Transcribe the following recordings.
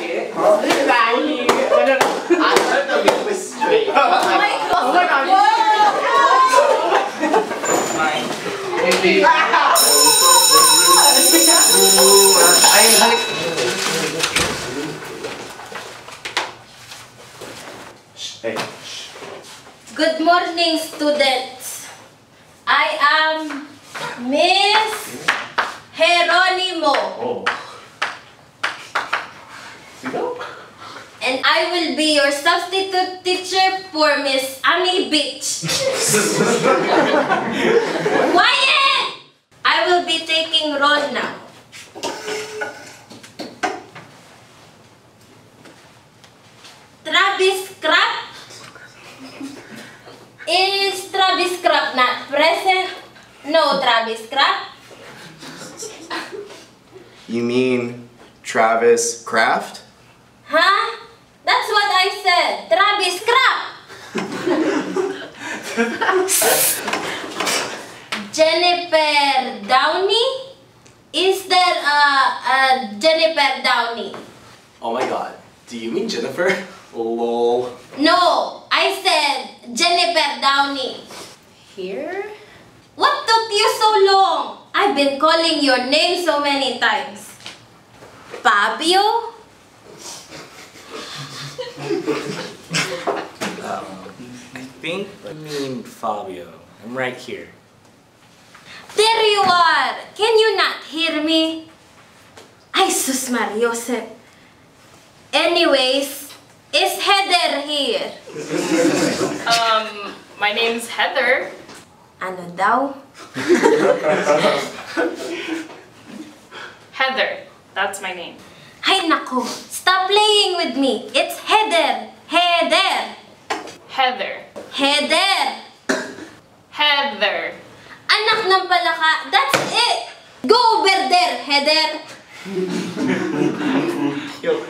shit. Exactly. Ano na? I learned the move was straight. Oh my God! Mine. Hindi. Ay, halik. Hey. Good morning, students. I am Miss Geronimo. Oh. And I will be your substitute teacher for Miss Amy Beach. Quiet! I will be taking roll now. Travis Scrap? Is Travis Scrap not present? No, Travis Scrap. You mean Travis Kraft? Huh? That's what I said. Travis Scrap. Jennifer Downey? Is there a Jennifer Downey? Oh my god. Do you mean Jennifer? Lol. No, I said Jennifer Downey. Here? What took you so long? I've been calling your name so many times. Fabio? I think I mean Fabio. I'm right here. There you are! Can you not hear me? Ay, sus Mariosep. Anyways, is Heather here? My name's Heather. Ano daw? Heather. That's my name. Ay, nako. Stop playing with me. It's Heather. Heather. Heather. Heather. Heather. Anak ng palaka. That's it. Go over there, Heather. Yo.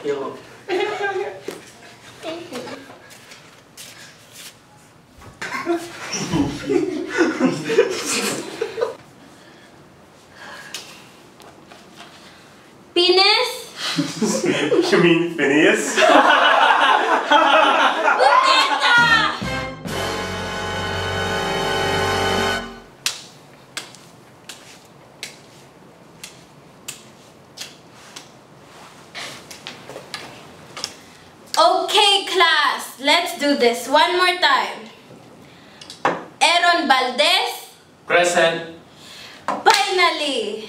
Penis? You mean Phineas? Punyeta! Okay, class. Let's do this one more time. Aaron Valdez. Present. Finally.